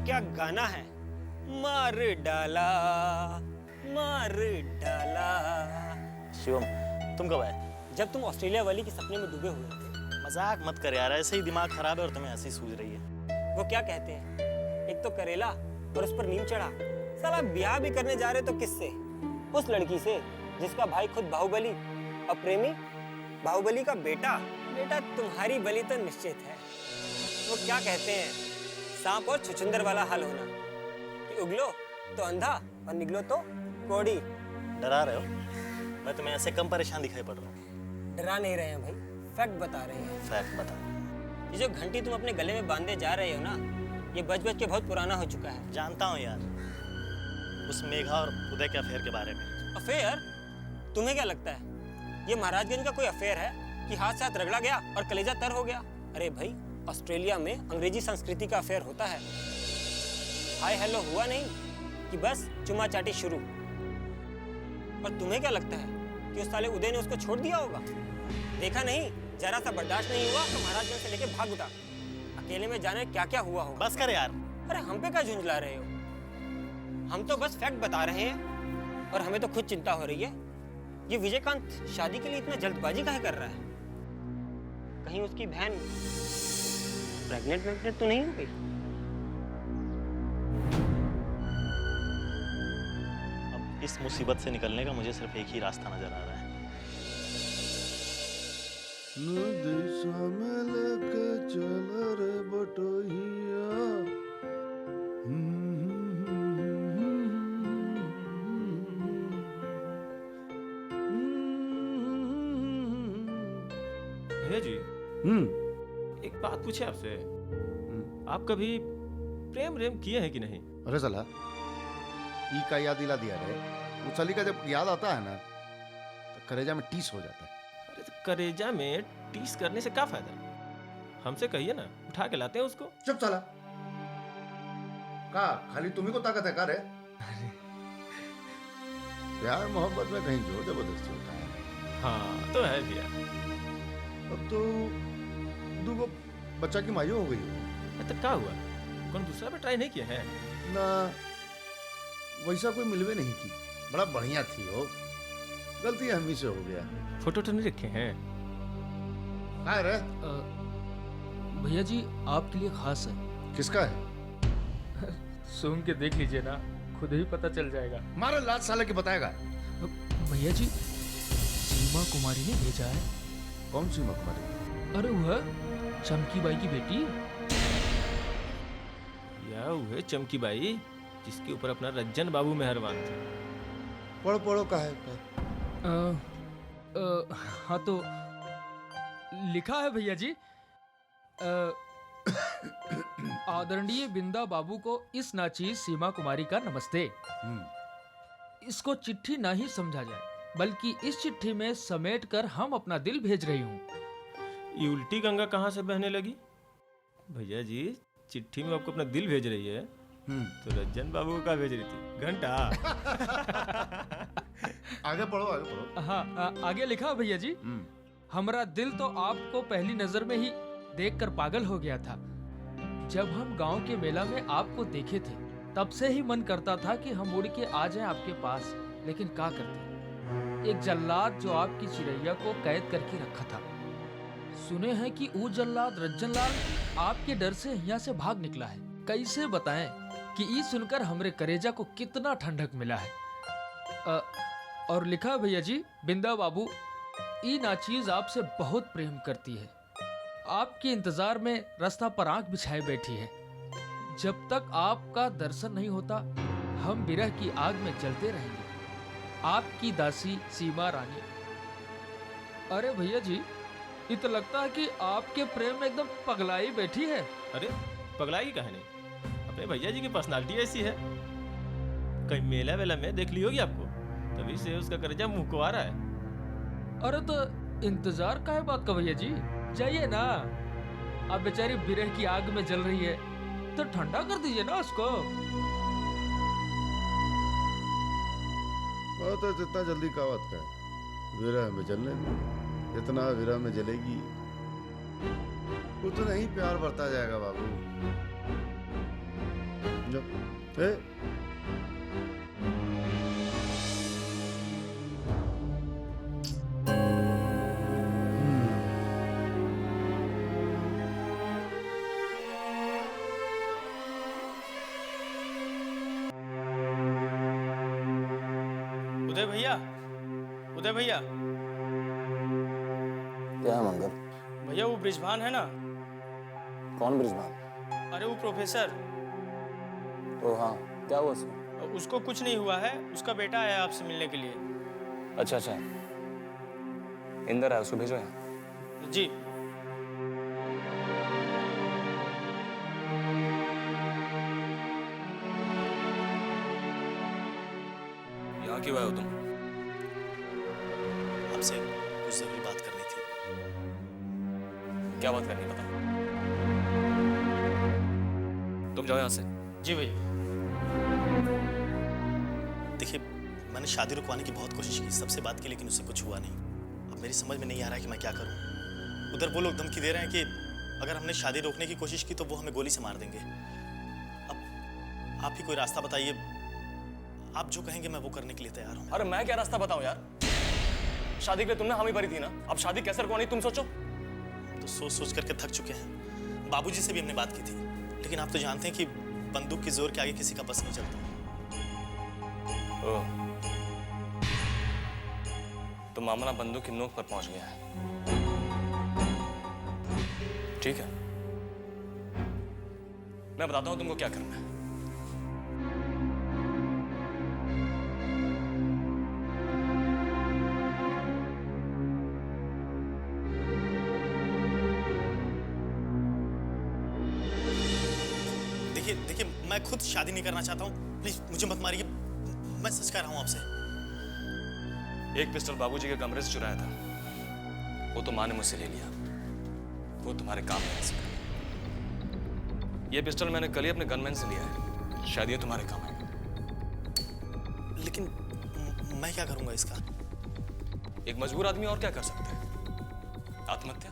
क्या गाना है, मार डाला मार डाला। शिवम, तुम कब आए? जब तुम ऑस्ट्रेलिया वाली के सपने में डूबे हुए थे। मजाक मत कर यार, ऐसे ही दिमाग खराब है और तुम्हें ऐसे ही सूझ रही है। वो क्या कहते हैं, एक तो करेला और उस पर नीम चढ़ा। साला ब्याह भी करने जा रहे तो किससे? उस लड़की से जिसका भाई खुद बाहुबली और प्रेमी बाहुबली का बेटा। बेटा तुम्हारी बलि तो निश्चित है। वो क्या कहते हैं, सांप और छुछुंदर वाला हाल होना कि उगलो तो अंधा और निगलो तो कोड़ी। डरा रहे हो? मैं तुम्हें ऐसे कम परेशान दिखाई पड़ रहा हूँ? डरा नहीं रहे हैं भाई, फैक्ट बता रहे हैं। फैक्ट बता। ये जो घंटी तुम अपने गले में बांधे जा रहे हो ना, ये बच बच के बहुत पुराना हो चुका है। जानता हूँ यार, उस मेघा और उदय के अफेयर के बारे में। अफेयर? तुम्हें क्या लगता है ये महाराजगंज का कोई अफेयर है कि हाथ से हाथ रगड़ा गया और कलेजा तर हो गया? अरे भाई, ऑस्ट्रेलिया में अंग्रेजी संस्कृति का अफेयर होता है। हाय हेलो हुआ नहीं कि बस चुमा चाटी शुरू। और तुम्हें क्या लगता है कि उस साले उदय ने उसको छोड़ दिया होगा? देखा नहीं, जरा सा बर्दाश्त नहीं हुआ तो महाराजगंज से लेके भाग उठा। अकेले में जाने क्या क्या हुआ होगा। बस कर यार। अरे हम पे क्या झुंझला रहे हो? हम तो बस फैक्ट बता रहे हैं और हमें तो खुद चिंता हो रही है। ये विजयकांत शादी के लिए इतना जल्दबाजी काहे कर रहा है? कहीं उसकी बहन प्रेग्नेंट तो नहीं हो गई? अब इस मुसीबत से निकलने का मुझे सिर्फ एक ही रास्ता नजर आ रहा है। दिशा में लेके चल रे बटोहिया। भैया जी, एक बात पूछे आपसे। आप कभी प्रेम रेम किए हैं कि नहीं? अरे साला, ई का याद दिला दिया रे। वो चली का जब याद आता है ना तो करेजा में टीस हो जाता है। अरे तो करेजा में टीस करने से क्या फायदा? हमसे कहिए ना, उठा के लाते हैं उसको। चुप साला, का खाली तुम्ही को ताकत है का रे? प्यार मोहब्बत में कहीं जोर जबरदस्ती होता है। हाँ तो है भैया। अब तो दूगो बच्चा की मायू हो गई हो। तो क्या हुआ, कौन दूसरा पे ट्राई नहीं किया है? ना वैसा कोई मिलवे नहीं की। बड़ा बढ़िया थी हो, गलती हम ही से हो गया। फोटो तो नहीं रखे हैं? हाँ रे, भैया जी आपके लिए खास है। किसका है? सूंघ के देख लीजिए ना, खुद ही पता चल जाएगा। मारा लात साले के बताएगा। भैया जी सीमा कुमारी ने भेजा है। कौन सी मकमारी? अरे वह चमकी बाई की बेटी। या हुए चमकी बाई जिसके ऊपर अपना रज्जन बाबू मेहरबान थे। पढ़ो पढ़ो का है हाँ तो लिखा है भैया जी, आदरणीय बिंदा बाबू को इस नाचीज सीमा कुमारी का नमस्ते। इसको चिट्ठी ना ही समझा जाए, बल्कि इस चिट्ठी में समेट कर हम अपना दिल भेज रही हूँ। ये उल्टी गंगा कहाँ से बहने लगी? भैया जी, चिट्ठी में आपको अपना दिल भेज रही है तो रज्जन बाबू का भेज रही थी घंटा। आगे पढ़ो आगे पढ़ो। हाँ आगे लिखा भैया जी, हमारा दिल तो आपको पहली नजर में ही देखकर पागल हो गया था। जब हम गांव के मेला में आपको देखे थे तब से ही मन करता था कि हम उड़ के आ जाएं आपके पास, लेकिन क्या करते, एक जल्लाद जो आपकी चिड़ैया को कैद करके रखा था। सुने हैं कि वो जल्लाद रज्जन लाल आपके डर से यहाँ से भाग निकला है। कैसे बताएं कि ये सुनकर हमरे करेजा को कितना ठंडक मिला है। और लिखा भैया जी, बिंदा बाबू ई नाचीज आपसे बहुत प्रेम करती है। आपके इंतजार में रास्ता पर आंख बिछाए बैठी है। जब तक आपका दर्शन नहीं होता हम विरह की आग में जलते रहेंगे। आपकी दासी सीमा रानी। अरे भैया जी, ये तो लगता है कि आपके प्रेम में एकदम पगलाई बैठी है। अरे पगलाई की कहानी, अपने भैया जी की पर्सनालिटी ऐसी है। कहीं मेला वेला में देख ली होगी आपको, तभी से उसका करेजा मुंह को आ रहा है। अरे तो इंतजार का है बात का भैया जी, जाइए ना। अब बेचारी विरह की आग में जल रही है तो ठंडा कर दीजिए ना उसको। तो जितना जल्दी कावत का है, विरह में जलने में। जितना विरह में जलेगी उतना ही प्यार बढ़ता जाएगा बाबू। जाओ ए उदय भैया, उदय भैया, क्या है मंगल? भैया वो ब्रिजभान है ना? कौन ब्रिजभान? अरे वो प्रोफेसर, तो हाँ, क्या हुआ उसमें? उसको कुछ नहीं हुआ है, उसका बेटा आया आपसे मिलने के लिए। अच्छा अच्छा, इंदर है, उसको भेजो यहाँ। जी। यहाँ क्यों आए हो तुम? आपसे कुछ जरूरी बात करनी थी। क्या बात करनी है, बताओ। तुम जाओ यहाँ से। जी भैया। देखिए, मैंने शादी रुकवाने की बहुत कोशिश की, सबसे बात की, लेकिन उससे कुछ हुआ नहीं। अब मेरी समझ में नहीं आ रहा है कि मैं क्या करूं। उधर वो लोग धमकी दे रहे हैं कि अगर हमने शादी रोकने की कोशिश की तो वो हमें गोली से मार देंगे। अब आप ही कोई रास्ता बताइए। आप जो कहेंगे मैं वो करने के लिए तैयार हूँ। अरे मैं क्या रास्ता बताऊं यार? शादी के लिए तुमने हामी भरी थी ना, अब शादी कैसे रुकवानी तुम सोचो। तो सोच सोच करके थक चुके हैं। बाबूजी से भी हमने बात की थी, लेकिन आप तो जानते हैं कि बंदूक की जोर के आगे किसी का बस नहीं चलता। ओह, तो मामला बंदूक की नोक पर पहुंच गया है। ठीक है, मैं बताता हूं तुमको क्या करना है। देखिए, मैं खुद शादी नहीं करना चाहता हूँ। प्लीज मुझे मत मारिए, मैं सच कह रहा हूँ आपसे। एक पिस्टल बाबूजी के कमरे से चुराया था, वो तो माँ ने मुझसे ले लिया। वो तुम्हारे काम में आ सका। ये पिस्टल मैंने कल ही अपने गनमैन से लिया है, शायद ये तुम्हारे काम आएगा। लेकिन मैं क्या करूंगा इसका? एक मजबूर आदमी और क्या कर सकता है? आत्महत्या,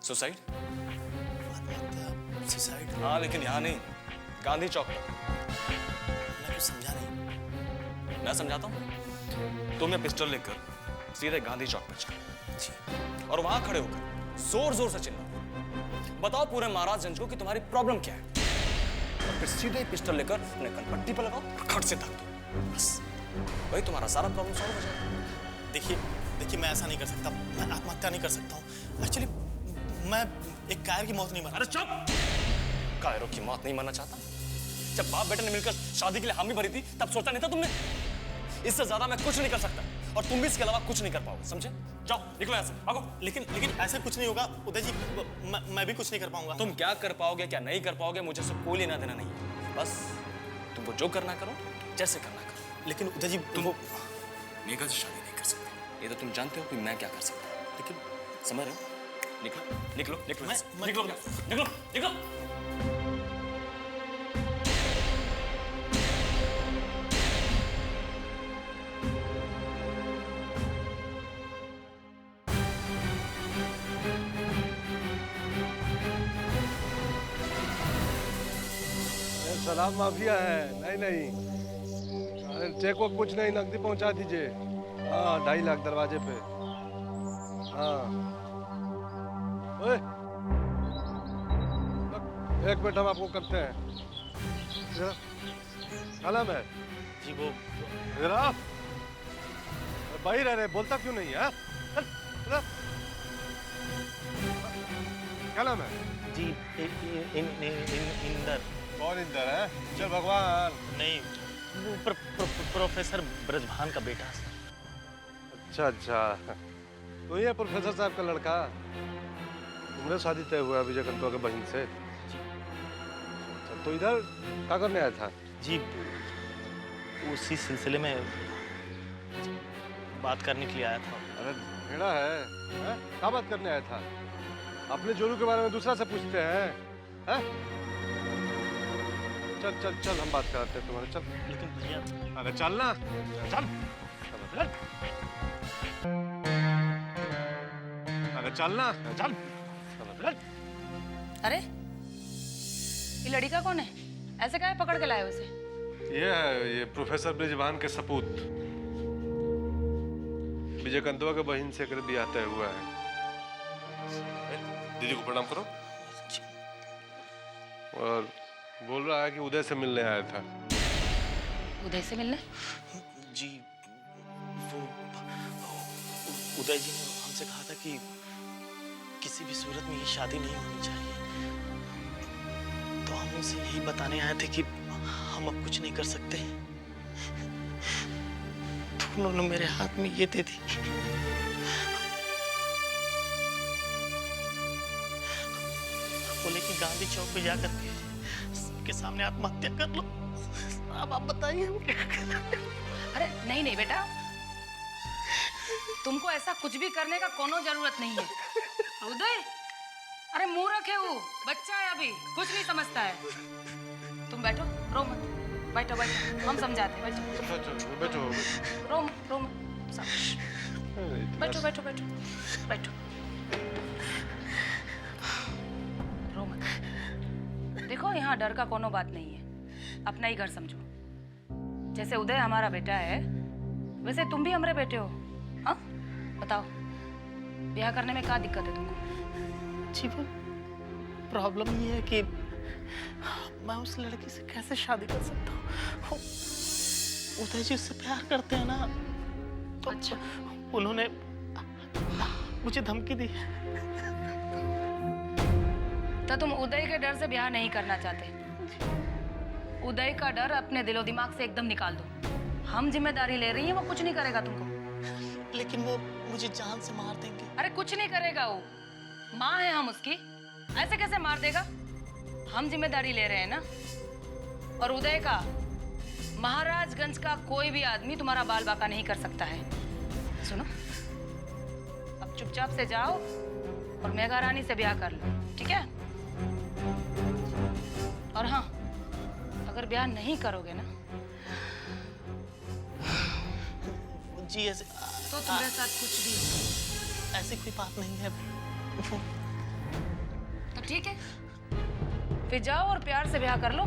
सुसाइड। आत्महत्या, सुसाइड? हाँ, लेकिन यहाँ नहीं, गांधी चौक पर। मैं कुछ समझा नहीं। मैं समझाता हूँ। तुम ये पिस्टल लेकर सीधे गांधी चौक पर जाओ जी। और वहां खड़े होकर जोर जोर से चिल्लाओ, बताओ पूरे महाराजगंज को कि तुम्हारी प्रॉब्लम क्या है। और फिर सीधे पिस्टल लेकर अपने कनपट्टी पर लगाओ और खट से दाग दो। बस वही तुम्हारा सारा प्रॉब्लम सॉल्व हो जाएगा। देखिए, मैं ऐसा नहीं कर सकता। मैं आत्महत्या नहीं कर सकता हूँ। एक्चुअली मैं एक कायर की मौत नहीं मरना। अरे चुप! कायरों की मौत नहीं मरना चाहता? जब बाप बेटे ने मिलकर शादी के लिए हामी भरी थी तब सोचा नहीं था तुमने? इससे ज्यादा मैं कुछ नहीं कर सकता और तुम भी इसके अलावा कुछ नहीं कर पाओगे, समझे? जाओ, निकलो यहाँ से, भागो। लेकिन ऐसा कुछ नहीं होगा उदय जी। मैं भी कुछ नहीं कर पाऊंगा। तुम क्या कर पाओगे क्या नहीं कर पाओगे मुझे से कोई लेना देना नहीं है। बस तुमको जो करना करो, जैसे करना करो। लेकिन उदय जी, तुम मेघा से शादी नहीं कर सकते, ये तो तुम जानते हो कि मैं क्या कर सकता हूँ। लेकिन समझ रहे हो? निकलो निकलो निकलो मैं- निकलो निकलो निकलो। शराब माफिया है। नहीं नहीं, अरे चेक को कुछ नहीं, नकदी पहुंचा दीजिए। हाँ, 2.5 लाख दरवाजे पे। हाँ, ओए, एक मिनट हम आपको करते हैं। जरा, क्या नाम है? जी वो जरा, बाहर रह रहे, बोलता क्यों नहीं है? जरा, क्या नाम है? जी इंदर। कौन इंदर है? चल भगवान। नहीं, वो प्रोफेसर ब्रजभान का बेटा। अच्छा अच्छा, तो ये प्रोफेसर साहब का लड़का। तुमने शादी तय हुआ विजय कंतो के बहन से? अच्छा, तो इधर क्या करने आया था? जी उसी सिलसिले में बात करने के लिए आया था। अरे भेड़ा है, हैं? क्या बात करने आया था? अपने जोरू के बारे में दूसरा से पूछते हैं, हैं? चल चल चल, हम बात कराते हैं तुम्हारे। चल, लेकिन भैया, अरे चल ना, चल, चल, अरे चल ना, चल, चल। अरे ये लड़का कौन है? ऐसे काहे पकड़ के लाए हो उसे? ये है, ये प्रोफेसर ब्रिजभान के सपूत विजयकांतवा के बहन से कर ब्याह तय हुआ है। दीदी को प्रणाम करो। और बोल रहा है कि उदय से मिलने आया था। उदय से मिलने? जी वो उदय जी ने हमसे कहा था कि किसी भी सूरत में ये शादी नहीं होनी चाहिए, तो हम उनसे यही बताने आए थे कि हम अब कुछ नहीं कर सकते। तो उन्होंने मेरे हाथ में ये दे दी। बोले कि गांधी चौक पे जाकर के सबके सामने आत्महत्या कर लो। अब आप बताइए हम क्या करें? अरे नहीं नहीं बेटा, तुमको ऐसा कुछ भी करने का कोनो जरूरत नहीं है। उदय, अरे मूर्ख है वो, बच्चा है अभी, कुछ नहीं समझता है। तुम बैठो, रो मत, बैठो बैठो, हम समझाते हैं, बैठो बैठो रो मत, बैठो बैठो बैठो बैठो, रो मत। देखो यहाँ डर का कोनो बात नहीं है, अपना ही घर समझो। जैसे उदय हमारा बेटा है, वैसे तुम भी हमारे बेटे हो। हाँ बताओ, ब्याह करने में क्या दिक्कत है तुमको? जी वो प्रॉब्लम ये है कि मैं उस लड़की से कैसे शादी कर सकता हूँ? उदय जी उससे प्यार करते हैं ना, तो अच्छा, उन्होंने मुझे धमकी दी। तो तुम उदय के डर से ब्याह नहीं करना चाहते? उदय का डर अपने दिलो दिमाग से एकदम निकाल दो। हम जिम्मेदारी ले रही हैं, वो कुछ नहीं करेगा तुमको। लेकिन वो मुझे जान से मार देंगे। अरे कुछ नहीं करेगा वो, माँ है हम उसकी, ऐसे कैसे मार देगा? हम जिम्मेदारी ले रहे हैं ना। और उदय का, महाराजगंज का कोई भी आदमी तुम्हारा बाल बाका नहीं कर सकता है। सुनो, अब चुपचाप से जाओ और मेघा रानी से ब्याह कर लो, ठीक है? और हाँ, अगर ब्याह नहीं करोगे ना जी ऐसे तो तुम्हारे साथ कुछ भी ऐसी कोई बात नहीं है। तो ठीक है, फिर जाओ और प्यार से ब्याह कर लो।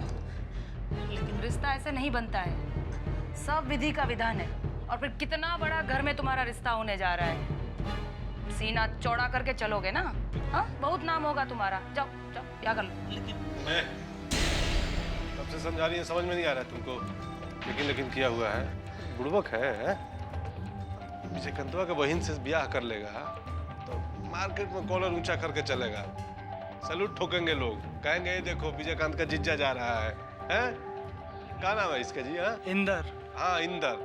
लेकिन रिश्ता ऐसे नहीं बनता है, सब विधि का विधान है। और फिर कितना बड़ा घर में तुम्हारा रिश्ता होने जा रहा है। सीना चौड़ा करके चलोगे ना, हाँ, बहुत नाम होगा तुम्हारा। जाओ जाओ ब्याह कर लो। लेकिन मैं कब से समझा रही है, समझ में नहीं आ रहा है तुमको। लेकिन किया हुआ है, बुड़बक है। विजयकांतवा के बहन से ब्याह कर लेगा तो मार्केट में कॉलर ऊंचा करके चलेगा, सैल्यूट ठोकेंगे लोग, कहेंगे ये देखो विजयकांत का जीजा जा रहा है। क्या नाम है इसका जी? हाँ, इंदर। हाँ इंदर।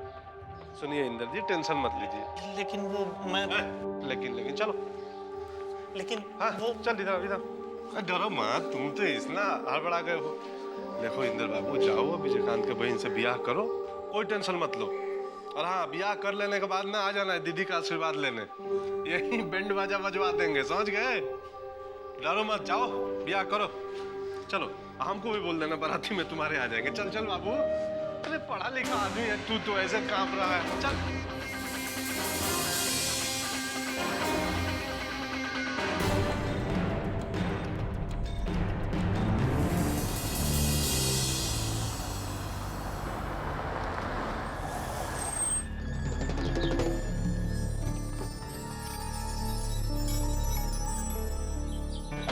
सुनिए इंदर जी, टेंशन मत लीजिए। लेकिन वो मैं लेकिन चलो। लेकिन हाँ वो चल इधर। डरो मत, तुम तो इतना हड़बड़ा गए हो। देखो इंदर बाबू, जाओ विजयकांत के बहन से ब्याह करो, कोई टेंशन मत लो। और हाँ, ब्याह कर लेने के बाद ना आ जाना है दीदी का आशीर्वाद लेने, यही बैंड बाजा बजवा देंगे, समझ गए? डरो मत, जाओ ब्याह करो। चलो, हमको भी बोल देना, बाराती में तुम्हारे आ जाएंगे। चल चल बाबू, अरे पढ़ा लिखा आदमी है तू, तो ऐसे कांप रहा है। चल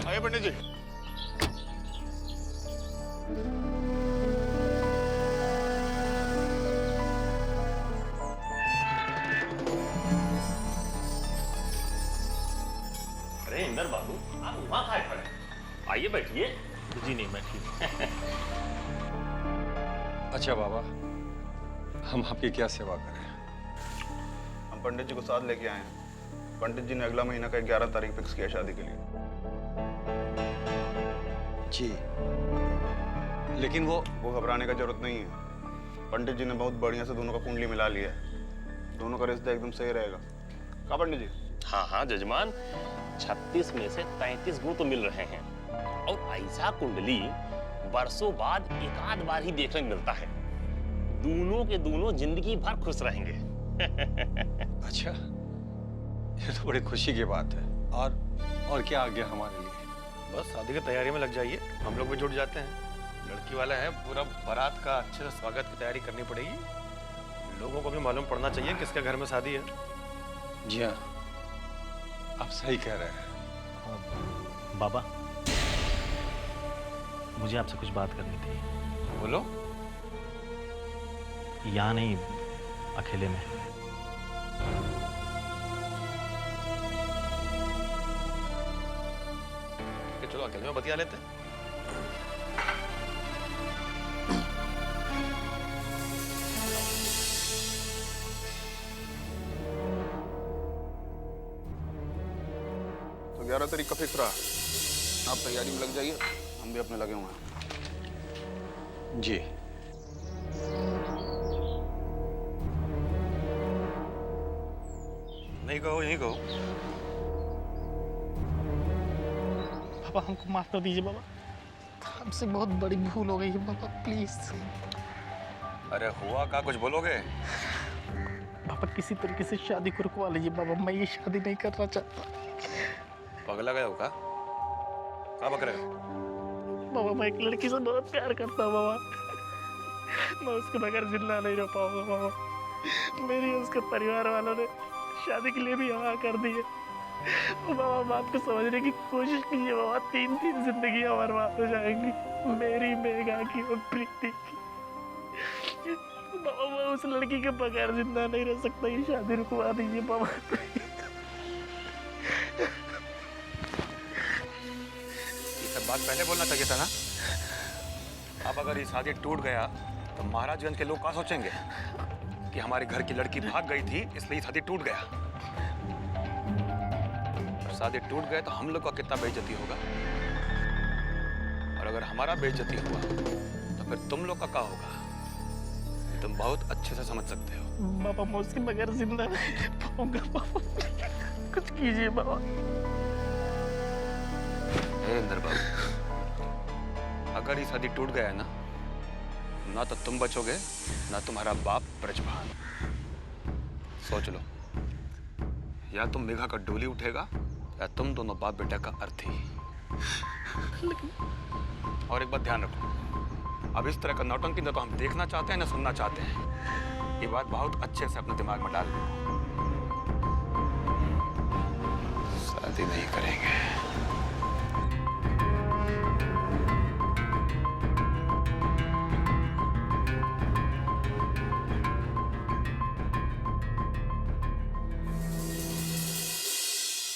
आइए पंडित जी। अरे इंदर बाबू, आप वहाँ खाए खड़े, आइए बैठिए। जी नहीं बैठी। अच्छा बाबा, हम आपकी क्या सेवा करें? हम पंडित जी को साथ लेके आए हैं। पंडित जी ने अगला महीना का 11 तारीख फिक्स किया शादी के लिए। जी, लेकिन वो घबराने का जरूरत नहीं है। पंडित जी ने बहुत बढ़िया से दोनों का कुंडली मिला लिया है। दोनों का रिश्ता एकदम सही रहेगा। कहा पंडित जी? हाँ हाँ जजमान, 36 में से 33 गुण तो मिल रहे हैं। और ऐसा कुंडली बरसों बाद एक आध बार ही देखने को मिलता है। दोनों के दोनों जिंदगी भर खुश रहेंगे। अच्छा, ये तो बड़ी खुशी की बात है। और क्या आज्ञा हमारे लिए? बस शादी की तैयारी में लग जाइए, हम लोग भी जुट जाते हैं। लड़की वाले हैं, पूरा बारात का अच्छे से स्वागत की तैयारी करनी पड़ेगी। लोगों को भी मालूम पड़ना चाहिए किसके घर में शादी है। जी हाँ, आप सही कह रहे हैं। बाबा, मुझे आपसे कुछ बात करनी थी। बोलो। यहाँ नहीं, अकेले में। चलो अकेले में बतिया लेते हैं। तो 11 तारीख का फिक्स रहा। आप तैयारी में लग जाइए, हम भी अपने लगे हुए हैं। जी। नहीं कहो, यही कहो। पापा, हमको माफ कर दीजिए बाबा, हमसे बहुत बड़ी भूल हो गई है बाबा, प्लीज। अरे हुआ का कुछ बोलोगे? पापा, किसी तरीके से शादी को रुकवा लीजिए बाबा, मैं ये शादी नहीं करना चाहता। पगला गया हो का? क्या बक रहे हो? बाबा, मैं एक लड़की से बहुत प्यार करता हूँ बाबा, मैं उसके बगैर जिंदा नहीं रह पाऊंगा बाबा। मेरी उसके परिवार वालों ने शादी के लिए भी हाँ कर दी है। बाबा, बात को समझने की कोशिश कीजिए बाबा, 3 जिंदगी बर्बाद हो जाएंगी, मेरी, मेघा की और प्रीति की। बाबा, मैं उस लड़की के बगैर जिंदा नहीं रह सकता, ये शादी रुकवा दीजिए बाबा। ये सब बात पहले बोलना चाहिए था ना। अब अगर ये शादी टूट गया तो महाराजगंज के लोग क्या सोचेंगे कि हमारे घर की लड़की भाग गई थी इसलिए शादी टूट गया। और शादी टूट गए तो हम लोग का कितना बेइज्जती होगा, और अगर हमारा बेइज्जती हुआ तो फिर तुम लोग का क्या होगा, ये तुम बहुत अच्छे से समझ सकते हो। बाबा, मैं उसके बगैर जिंदा नहीं रह पाऊंगा बाबा, कुछ कीजिए बाबा। इंदर बाबू, अगर ये शादी टूट गया है ना तो तुम बचोगे ना तुम्हारा बाप ब्रजभान। सोच लो, या तुम मेघा का डोली उठेगा या तुम दोनों बाप बेटा का अर्थी। और एक बात ध्यान रखो, अब इस तरह का नौटंकी ना तो हम देखना चाहते हैं ना सुनना चाहते हैं। ये बात बहुत अच्छे से अपने दिमाग में डाल लो, शादी नहीं करेंगे।